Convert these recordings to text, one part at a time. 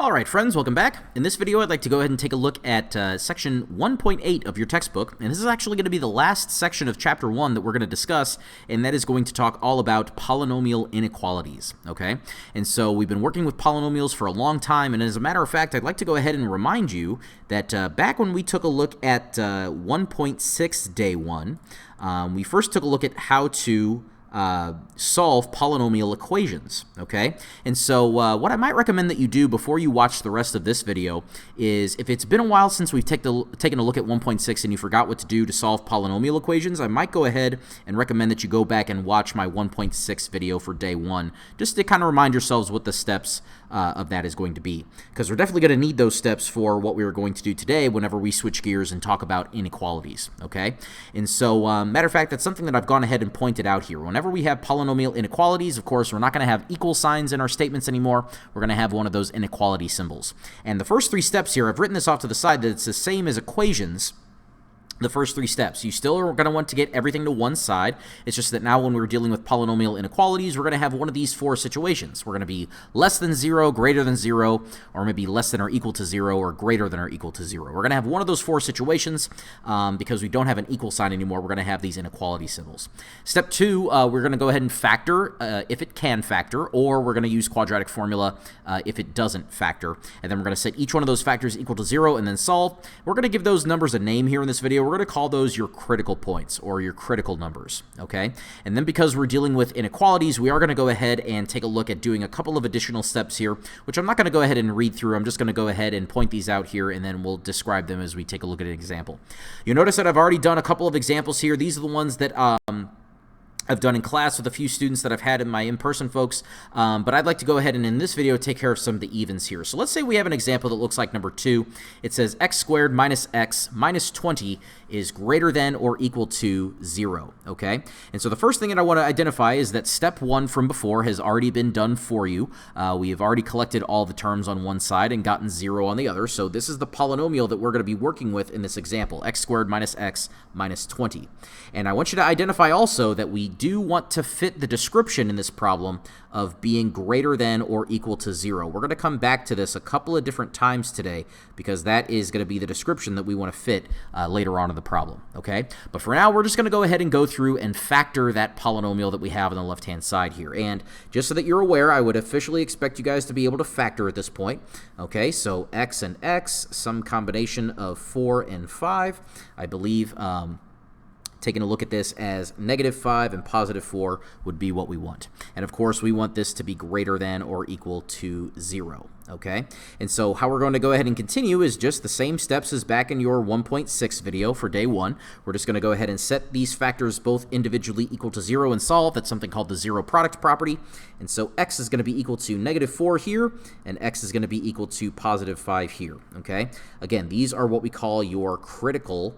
All right, friends, welcome back. In this video, I'd like to go ahead and take a look at section 1.8 of your textbook, and this is actually going to be the last section of chapter 1 that we're going to discuss, and that is going to talk all about polynomial inequalities, okay? And so we've been working with polynomials for a long time, and as a matter of fact, I'd like to go ahead and remind you that back when we took a look at 1.6 day 1, we first took a look at how to solve polynomial equations, okay? And so what I might recommend that you do before you watch the rest of this video is, if it's been a while since we've taken a look at 1.6 and you forgot what to do to solve polynomial equations, I might go ahead and recommend that you go back and watch my 1.6 video for day 1, just to kind of remind yourselves what the steps of that is going to be, because we're definitely going to need those steps for what we are going to do today whenever we switch gears and talk about inequalities, okay? And so, matter of fact, that's something that I've gone ahead and pointed out here. Whenever we have polynomial inequalities, of course, we're not going to have equal signs in our statements anymore. We're going to have one of those inequality symbols. And the first 3 steps here, I've written this off to the side that it's the same as equations. The first 3 steps. You still are going to want to get everything to one side. It's just that now when we're dealing with polynomial inequalities, we're going to have one of these 4 situations. We're going to be less than 0, greater than 0, or maybe less than or equal to 0, or greater than or equal to 0. We're going to have one of those 4 situations because we don't have an equal sign anymore. We're going to have these inequality symbols. Step 2, we're going to go ahead and factor if it can factor, or we're going to use quadratic formula if it doesn't factor. And then we're going to set each one of those factors equal to 0 and then solve. We're going to give those numbers a name here in this video. We're going to call those your critical points or your critical numbers, okay? And then because we're dealing with inequalities, we are going to go ahead and take a look at doing a couple of additional steps here, which I'm not going to go ahead and read through. I'm just going to go ahead and point these out here, and then we'll describe them as we take a look at an example. You'll notice that I've already done a couple of examples here. These are the ones that I've done in class with a few students that I've had in my in-person folks, but I'd like to go ahead and in this video take care of some of the evens here. So let's say we have an example that looks like number 2. It says x squared minus x minus 20 is greater than or equal to 0, okay? And so the first thing that I want to identify is that step 1 from before has already been done for you. We have already collected all the terms on one side and gotten 0 on the other, so this is the polynomial that we're going to be working with in this example, x squared minus x minus 20. And I want you to identify also that we do want to fit the description in this problem of being greater than or equal to 0. We're going to come back to this a couple of different times today because that is going to be the description that we want to fit later on in the problem, okay? But for now, we're just going to go ahead and go through and factor that polynomial that we have on the left-hand side here. And just so that you're aware, I would officially expect you guys to be able to factor at this point, okay? So x and x, some combination of 4 and 5, I believe. Taking a look at this as -5 and +4 would be what we want. And of course, we want this to be greater than or equal to 0, okay? And so how we're going to go ahead and continue is just the same steps as back in your 1.6 video for day 1. We're just going to go ahead and set these factors both individually equal to 0 and solve. That's something called the zero product property. And so x is going to be equal to -4 here, and x is going to be equal to +5 here, okay? Again, these are what we call your critical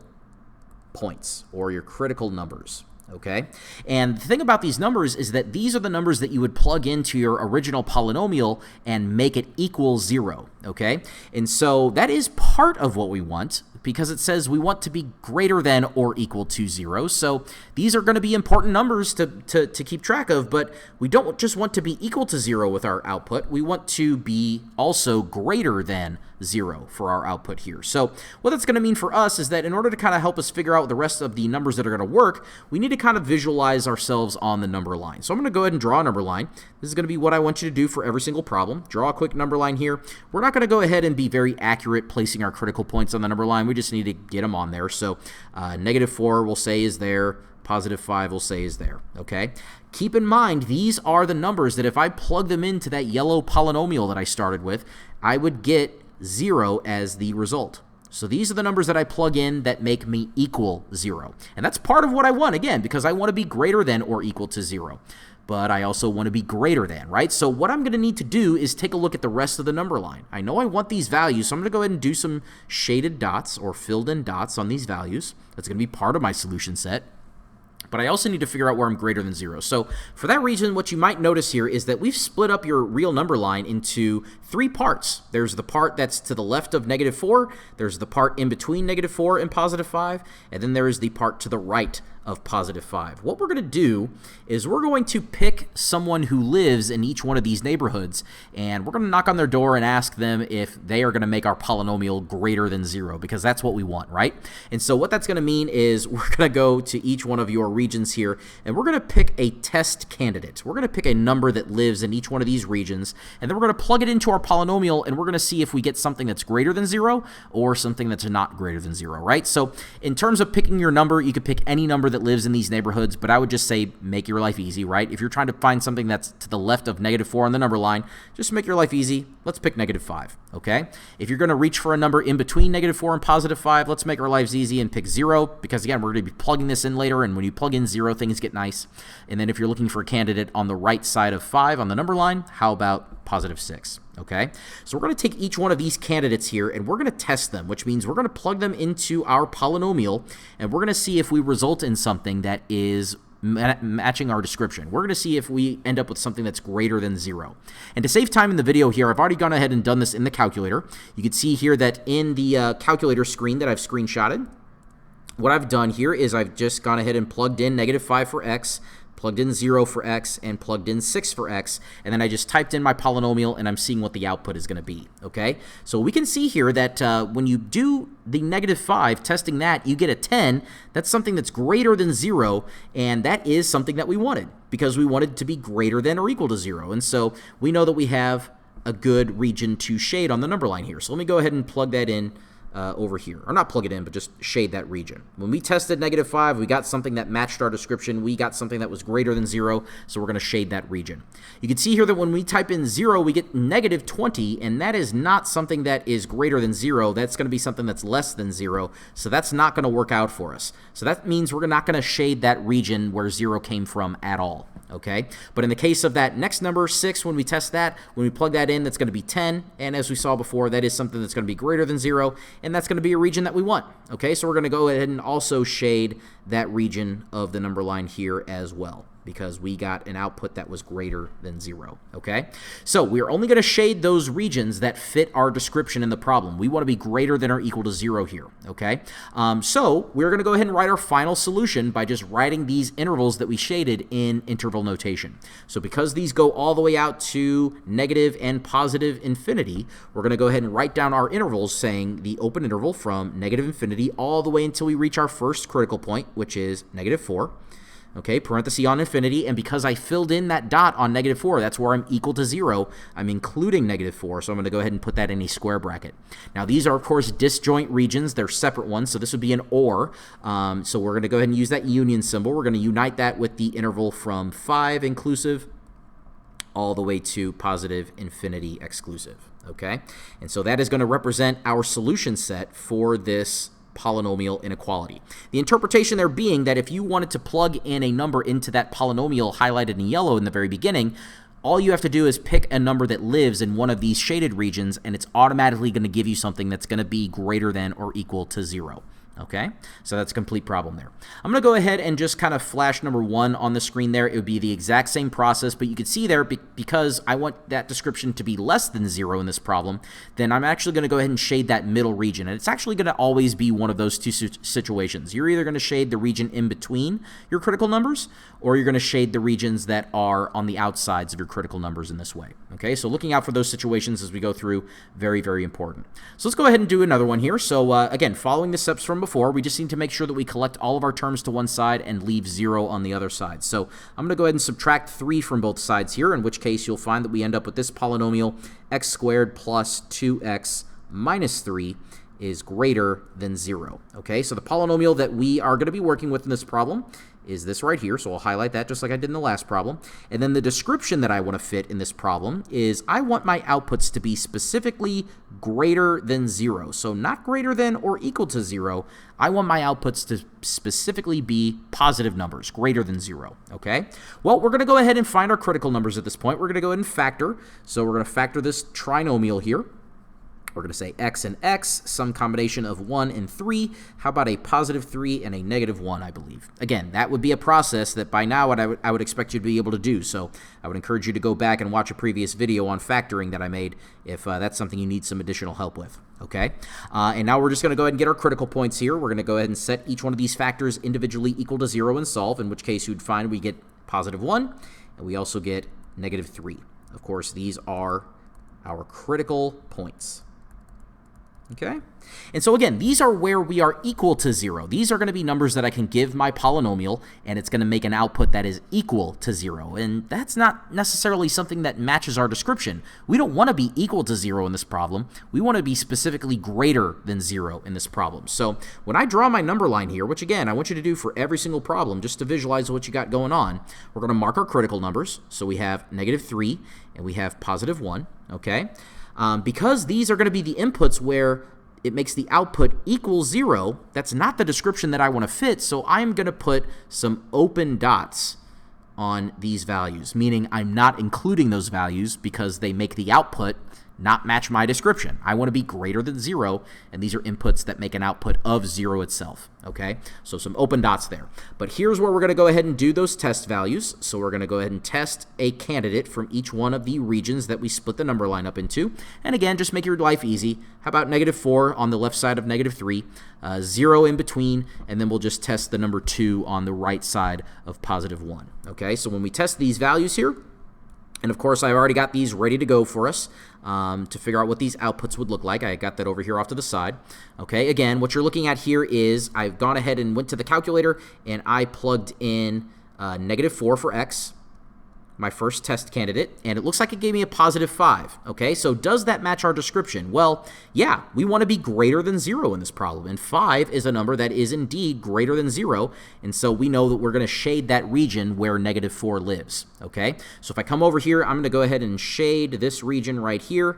points or your critical numbers, okay? And the thing about these numbers is that these are the numbers that you would plug into your original polynomial and make it equal 0, okay? And so that is part of what we want, because it says we want to be greater than or equal to 0. So these are going to be important numbers to keep track of, but we don't just want to be equal to 0 with our output. We want to be also greater than 0 for our output here. So what that's going to mean for us is that in order to kind of help us figure out the rest of the numbers that are going to work, we need to kind of visualize ourselves on the number line. So I'm going to go ahead and draw a number line. This is going to be what I want you to do for every single problem. Draw a quick number line here. We're not going to go ahead and be very accurate placing our critical points on the number line. We just need to get them on there. So -4 we'll say is there, +5 we'll say is there, okay? Keep in mind, these are the numbers that if I plug them into that yellow polynomial that I started with, I would get 0 as the result. So these are the numbers that I plug in that make me equal 0. And that's part of what I want, again, because I want to be greater than or equal to 0. But I also want to be greater than, right? So what I'm going to need to do is take a look at the rest of the number line. I know I want these values, so I'm going to go ahead and do some shaded dots or filled in dots on these values. That's going to be part of my solution set. But I also need to figure out where I'm greater than 0. So for that reason, what you might notice here is that we've split up your real number line into 3 parts. There's the part that's to the left of -4, there's the part in between -4 and +5, and then there is the part to the right of positive 5. What we're going to do is we're going to pick someone who lives in each one of these neighborhoods, and we're going to knock on their door and ask them if they are going to make our polynomial greater than 0, because that's what we want, right? And so what that's going to mean is we're going to go to each one of your regions here, and we're going to pick a test candidate. We're going to pick a number that lives in each one of these regions, and then we're going to plug it into our polynomial, and we're going to see if we get something that's greater than 0 or something that's not greater than 0, right? So in terms of picking your number, you could pick any number that lives in these neighborhoods, but I would just say make your life easy, right? If you're trying to find something that's to the left of -4 on the number line, just make your life easy. Let's pick -5, okay? If you're going to reach for a number in between -4 and positive 5, let's make our lives easy and pick 0, because again, we're going to be plugging this in later, and when you plug in 0, things get nice. And then if you're looking for a candidate on the right side of 5 on the number line, how about positive 6? Okay, so we're going to take each one of these candidates here, and we're going to test them, which means we're going to plug them into our polynomial, and we're going to see if we result in something that is matching our description. We're going to see if we end up with something that's greater than 0. And to save time in the video here, I've already gone ahead and done this in the calculator. You can see here that in the calculator screen that I've screenshotted, what I've done here is I've just gone ahead and plugged in -5 for x, plugged in 0 for x, and plugged in 6 for x, and then I just typed in my polynomial, and I'm seeing what the output is going to be, okay? So we can see here that when you do the -5, testing that, you get a 10. That's something that's greater than 0, and that is something that we wanted, because we wanted to be greater than or equal to 0, and so we know that we have a good region to shade on the number line here. So let me go ahead and plug that in over here, or not plug it in, but just shade that region. When we tested -5, we got something that matched our description. We got something that was greater than 0, so we're going to shade that region. You can see here that when we type in 0, we get -20, and that is not something that is greater than 0. That's going to be something that's less than 0, so that's not going to work out for us. So that means we're not going to shade that region where 0 came from at all. Okay, but in the case of that next number, 6, when we test that, when we plug that in, that's going to be 10, and as we saw before, that is something that's going to be greater than 0, and that's going to be a region that we want. Okay, so we're going to go ahead and also shade that region of the number line here as well, because we got an output that was greater than 0, okay? So we're only going to shade those regions that fit our description in the problem. We want to be greater than or equal to 0 here, okay? So we're going to go ahead and write our final solution by just writing these intervals that we shaded in interval notation. So because these go all the way out to negative and positive infinity, we're going to go ahead and write down our intervals saying the open interval from negative infinity all the way until we reach our first critical point, which is -4. Okay, parenthesis on infinity, and because I filled in that dot on -4, that's where I'm equal to 0. I'm including -4, so I'm going to go ahead and put that in a square bracket. Now, these are, of course, disjoint regions. They're separate ones, so this would be an OR. So we're going to go ahead and use that union symbol. We're going to unite that with the interval from 5 inclusive all the way to positive infinity exclusive. Okay, and so that is going to represent our solution set for this polynomial inequality. The interpretation there being that if you wanted to plug in a number into that polynomial highlighted in yellow in the very beginning, all you have to do is pick a number that lives in one of these shaded regions, and it's automatically going to give you something that's going to be greater than or equal to 0. Okay, so that's a complete problem there. I'm going to go ahead and just kind of flash number 1 on the screen there. It would be the exact same process, but you can see there, because I want that description to be less than 0 in this problem, then I'm actually going to go ahead and shade that middle region. And it's actually going to always be one of those two situations. You're either going to shade the region in between your critical numbers, or you're going to shade the regions that are on the outsides of your critical numbers in this way. Okay, so looking out for those situations as we go through, very, very important. So let's go ahead and do another one here. So again, following the steps from before, we just need to make sure that we collect all of our terms to one side and leave 0 on the other side. So I'm going to go ahead and subtract 3 from both sides here, in which case you'll find that we end up with this polynomial x squared plus 2x minus 3 is greater than 0. Okay, so the polynomial that we are going to be working with in this problem is this right here. So I'll highlight that just like I did in the last problem. And then the description that I want to fit in this problem is I want my outputs to be specifically greater than 0. So not greater than or equal to 0. I want my outputs to specifically be positive numbers, greater than 0. Okay? Well, we're going to go ahead and find our critical numbers at this point. We're going to go ahead and factor. So we're going to factor this trinomial here. We're going to say x and x, some combination of 1 and 3. How about a positive 3 and a negative 1, I believe? Again, that would be a process that by now I would expect you to be able to do. So I would encourage you to go back and watch a previous video on factoring that I made if that's something you need some additional help with. Okay? And now we're just going to go ahead and get our critical points here. We're going to go ahead and set each one of these factors individually equal to 0 and solve, in which case you'd find we get positive 1, and we also get negative 3. Of course, these are our critical points. Okay? And so again, these are where we are equal to 0. These are going to be numbers that I can give my polynomial, and it's going to make an output that is equal to 0. And that's not necessarily something that matches our description. We don't want to be equal to 0 in this problem. We want to be specifically greater than 0 in this problem. So when I draw my number line here, which again, I want you to do for every single problem just to visualize what you got going on, we're going to mark our critical numbers. So we have negative 3 and we have positive 1. Okay? Because these are going to be the inputs where it makes the output equal 0, that's not the description that I want to fit, so I'm going to put some open dots on these values, meaning I'm not including those values because they make the output not match my description. I want to be greater than 0, and these are inputs that make an output of 0 itself, okay? So some open dots there. But here's where we're going to go ahead and do those test values. So we're going to go ahead and test a candidate from each one of the regions that we split the number line up into. And again, just make your life easy. How about negative 4 on the left side of negative 3, 0 in between, and then we'll just test the number 2 on the right side of positive 1, okay? So when we test these values here, and of course, I've already got these ready to go for us to figure out what these outputs would look like. I got that over here off to the side. Okay, again, what you're looking at here is I've gone ahead and went to the calculator and I plugged in negative 4 for x, my first test candidate, and it looks like it gave me a positive 5. Okay, so does that match our description? Well, yeah, we want to be greater than 0 in this problem, and 5 is a number that is indeed greater than 0, and so we know that we're going to shade that region where negative 4 lives. Okay, so if I come over here, I'm going to go ahead and shade this region right here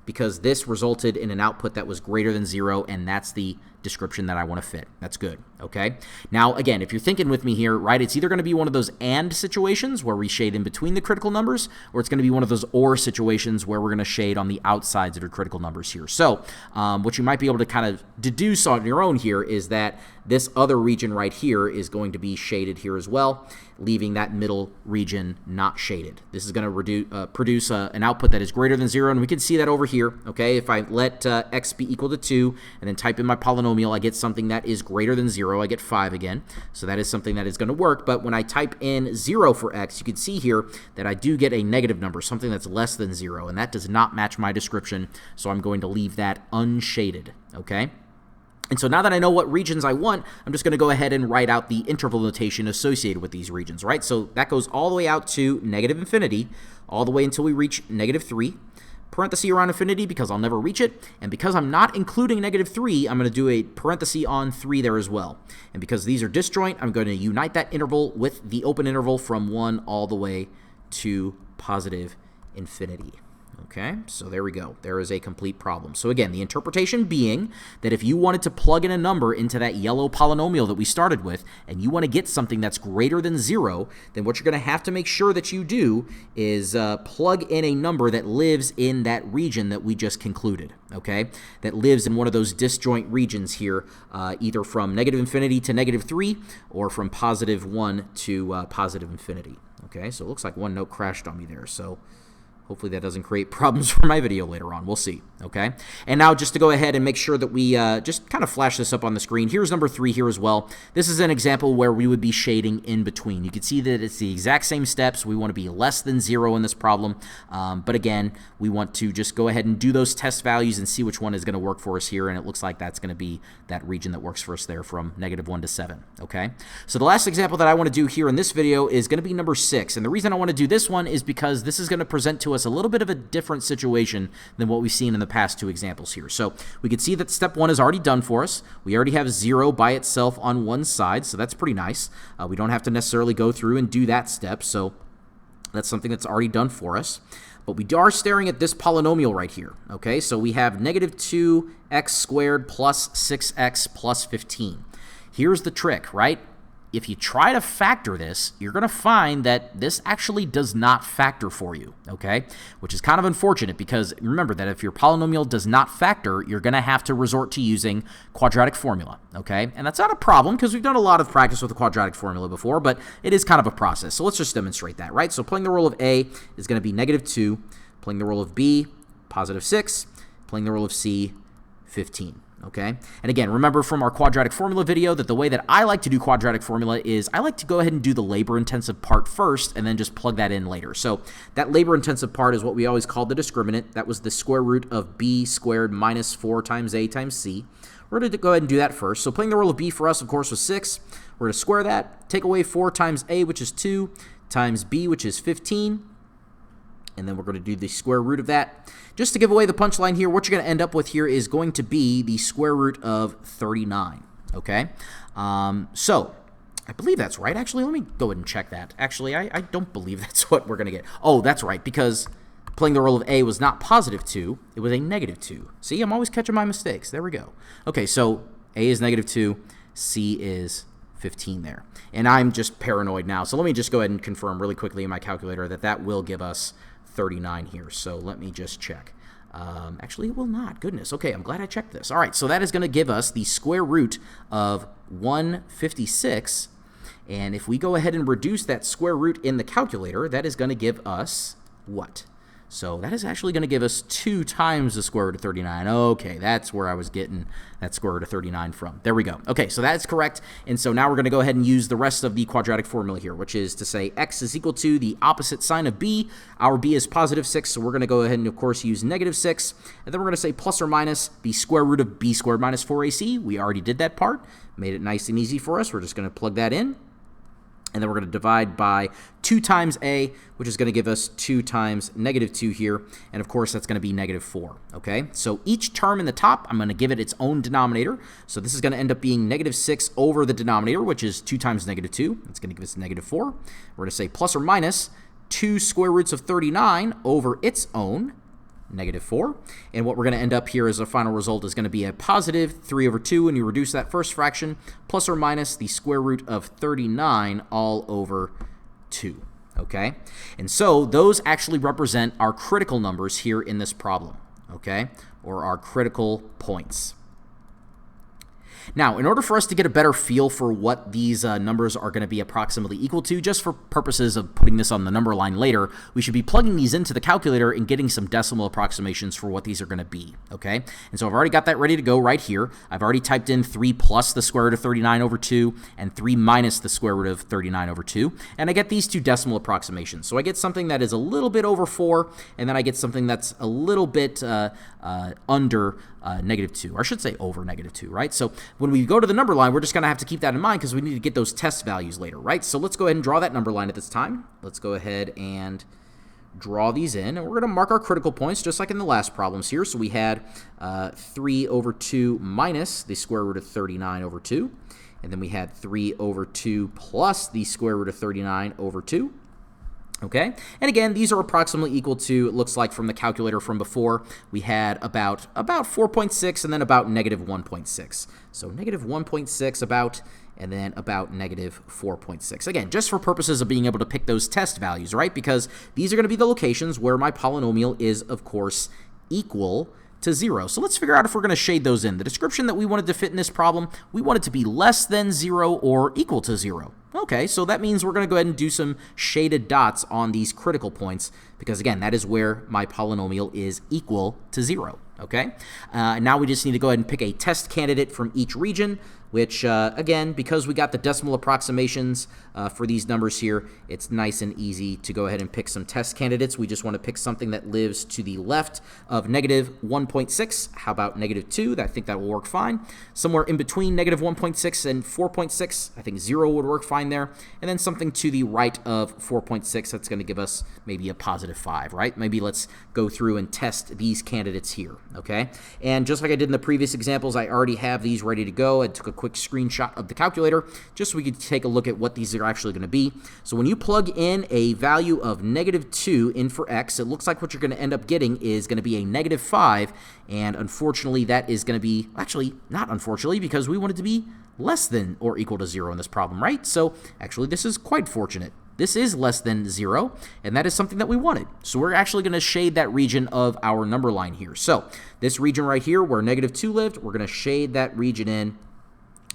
because this resulted in an output that was greater than 0, and that's the description that I want to fit. That's good, okay? Now, again, if you're thinking with me here, right, it's either going to be one of those AND situations where we shade in between the critical numbers, or it's going to be one of those OR situations where we're going to shade on the outsides of your critical numbers here. So what you might be able to kind of deduce on your own here is that this other region right here is going to be shaded here as well, leaving that middle region not shaded. This is going to produce an output that is greater than 0, and we can see that over here, okay? If I let x be equal to 2 and then type in my polynomial, I get something that is greater than 0. I get 5 again, so that is something that is going to work. But when I type in 0 for x, you can see here that I do get a negative number, something that's less than 0, and that does not match my description, so I'm going to leave that unshaded, okay? And so now that I know what regions I want, I'm just going to go ahead and write out the interval notation associated with these regions, right? So that goes all the way out to negative infinity, all the way until we reach negative 3. Parenthesis around infinity because I'll never reach it, and because I'm not including negative 3, I'm going to do a parenthesis on 3 there as well. And because these are disjoint, I'm going to unite that interval with the open interval from 1 all the way to positive infinity. Okay, so there we go. There is a complete problem. So again, the interpretation being that if you wanted to plug in a number into that yellow polynomial that we started with, and you want to get something that's greater than 0, then what you're going to have to make sure that you do is plug in a number that lives in that region that we just concluded, okay? That lives in one of those disjoint regions here, either from negative infinity to negative 3, or from positive 1 to positive infinity. Okay, so it looks like OneNote crashed on me there, so hopefully that doesn't create problems for my video later on. We'll see, okay? And now just to go ahead and make sure that we just kind of flash this up on the screen, here's number 3 here as well. This is an example where we would be shading in between. You can see that it's the exact same steps. We want to be less than 0 in this problem. But again, we want to just go ahead and do those test values and see which one is going to work for us here. And it looks like that's going to be that region that works for us there from negative 1 to 7, okay? So the last example that I want to do here in this video is going to be number 6. And the reason I want to do this one is because this is going to present to us a little bit of a different situation than what we've seen in the past 2 examples here. So we can see that step 1 is already done for us. We already have 0 by itself on one side, so that's pretty nice. We don't have to necessarily go through and do that step, so that's something that's already done for us. But we are staring at this polynomial right here, okay? So we have negative 2x squared plus 6x plus 15. Here's the trick, right? if you try to factor this, you're going to find that this actually does not factor for you, okay? Which is kind of unfortunate because remember that if your polynomial does not factor, you're going to have to resort to using quadratic formula, okay? And that's not a problem because we've done a lot of practice with the quadratic formula before, but it is kind of a process. So let's just demonstrate that, right? So playing the role of A is going to be -2, playing the role of B, +6, playing the role of C, 15. Okay, and again, remember from our quadratic formula video that the way that I like to do quadratic formula is I like to go ahead and do the labor-intensive part first and then just plug that in later. So that labor-intensive part is what we always call the discriminant. That was the square root of b squared minus 4 times a times c. We're going to go ahead and do that first. So playing the role of b for us, of course, was 6. We're going to square that, take away 4 times a, which is 2, times b, which is 15. And then we're going to do the square root of that. Just to give away the punchline here, what you're going to end up with here is going to be the square root of 39, okay? So I believe that's right. Actually, let me go ahead and check that. Actually, I don't believe that's what we're going to get. Oh, that's right, because playing the role of a was not +2. It was a -2. See, I'm always catching my mistakes. There we go. Okay, so a is -2. C is 15 there. And I'm just paranoid now. So let me just go ahead and confirm really quickly in my calculator that that will give us 39 here. So let me just check. Actually, it will not. Goodness. Okay, I'm glad I checked this. All right, so that is going to give us the square root of 156. And if we go ahead and reduce that square root in the calculator, that is going to give us what? So that is actually going to give us 2 times the square root of 39. Okay, that's where I was getting that square root of 39 from. There we go. Okay, so that's correct. And so now we're going to go ahead and use the rest of the quadratic formula here, which is to say x is equal to the opposite sign of b. Our b is +6, so we're going to go ahead and, of course, use -6. And then we're going to say plus or minus the square root of b squared minus 4ac. We already did that part. Made it nice and easy for us. We're just going to plug that in. And then we're going to divide by 2 times a, which is going to give us 2 times -2 here. And, of course, that's going to be -4, okay? So each term in the top, I'm going to give it its own denominator. So this is going to end up being -6 over the denominator, which is 2 times -2. It's going to give us -4. We're going to say plus or minus 2 square roots of 39 over its own, -4. And what we're going to end up here as a final result is going to be a +3/2 when you reduce that first fraction, plus or minus the square root of 39 all over 2. Okay? And so those actually represent our critical numbers here in this problem, okay? Or our critical points. Now, in order for us to get a better feel for what these numbers are going to be approximately equal to, just for purposes of putting this on the number line later, we should be plugging these into the calculator and getting some decimal approximations for what these are going to be, okay? And so I've already got that ready to go right here. I've already typed in 3 plus the square root of 39 over 2 and 3 minus the square root of 39 over 2, and I get these two decimal approximations. So I get something that is a little bit over 4, and then I get something that's a little bit under -2, or I should say over -2, right? So when we go to the number line, we're just going to have to keep that in mind because we need to get those test values later, right? So let's go ahead and draw that number line at this time. Let's go ahead and draw these in, and we're going to mark our critical points just like in the last problems here. So we had 3 over 2 minus the square root of 39 over 2, and then we had 3 over 2 plus the square root of 39 over 2. Okay, and again, these are approximately equal to, it looks like from the calculator from before, we had about 4.6 and then about -1.6. So -1.6 about, and then about -4.6. Again, just for purposes of being able to pick those test values, right? Because these are going to be the locations where my polynomial is, of course, equal to 0. So let's figure out if we're going to shade those in. The description that we wanted to fit in this problem, we want it to be less than 0 or equal to 0. Okay, so that means we're going to go ahead and do some shaded dots on these critical points because, again, that is where my polynomial is equal to 0. Okay, now we just need to go ahead and pick a test candidate from each region, which, again, because we got the decimal approximations for these numbers here, it's nice and easy to go ahead and pick some test candidates. We just want to pick something that lives to the left of -1.6. How about -2? I think that will work fine. Somewhere in between -1.6 and 4.6, I think 0 would work fine there. And then something to the right of 4.6, that's going to give us maybe a +5, right? Maybe let's go through and test these candidates here, okay? And just like I did in the previous examples, I already have these ready to go. I took a quick quick screenshot of the calculator just so we could take a look at what these are actually going to be. So when you plug in a value of -2 in for x, it looks like what you're going to end up getting is going to be a -5, and unfortunately that is going to be, actually not unfortunately, because we want it to be less than or equal to 0 in this problem, right? So actually this is quite fortunate. This is less than 0, and that is something that we wanted. So we're actually going to shade that region of our number line here. So this region right here where -2 lived, we're going to shade that region in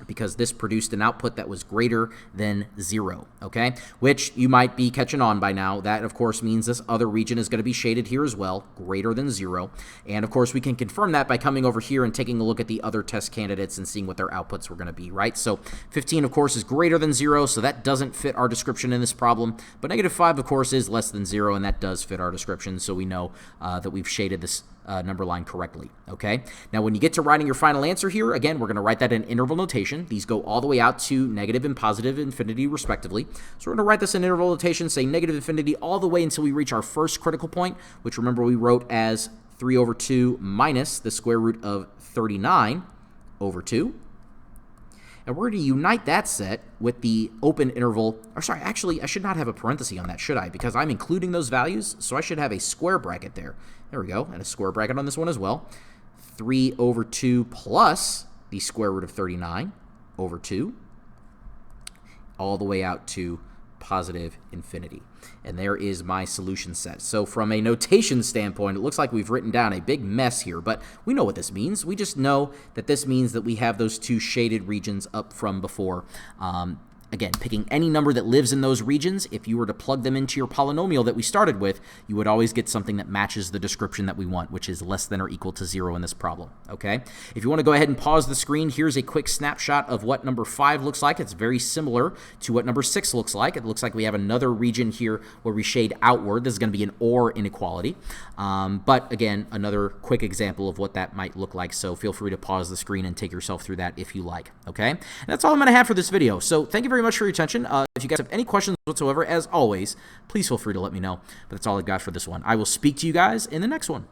because this produced an output that was greater than 0, okay? Which you might be catching on by now. That, of course, means this other region is going to be shaded here as well, greater than 0. And, of course, we can confirm that by coming over here and taking a look at the other test candidates and seeing what their outputs were going to be, right? So 15, of course, is greater than 0, so that doesn't fit our description in this problem. But -5, of course, is less than 0, and that does fit our description, so we know that we've shaded this number line correctly, okay? Now, when you get to writing your final answer here, again, we're going to write that in interval notation. These go all the way out to negative and positive infinity, respectively. So we're going to write this in interval notation, say negative infinity all the way until we reach our first critical point, which remember we wrote as 3 over 2 minus the square root of 39 over 2. And we're going to unite that set with the open interval, or sorry, actually, I should not have a parenthesis on that, should I? Because I'm including those values, so I should have a square bracket there. There we go, and a square bracket on this one as well. 3 over 2 plus the square root of 39 over 2, all the way out to positive infinity. And there is my solution set. So from a notation standpoint, it looks like we've written down a big mess here, but we know what this means. We just know that this means that we have those two shaded regions up from before. Again, picking any number that lives in those regions, if you were to plug them into your polynomial that we started with, you would always get something that matches the description that we want, which is less than or equal to 0 in this problem, okay? If you want to go ahead and pause the screen, here's a quick snapshot of what number 5 looks like. It's very similar to what number 6 looks like. It looks like we have another region here where we shade outward. This is going to be an OR inequality. But again, another quick example of what that might look like, so feel free to pause the screen and take yourself through that if you like, okay? And that's all I'm going to have for this video, so thank you very much for your attention. If you guys have any questions whatsoever, as always, please feel free to let me know. But that's all I've got for this one. I will speak to you guys in the next one.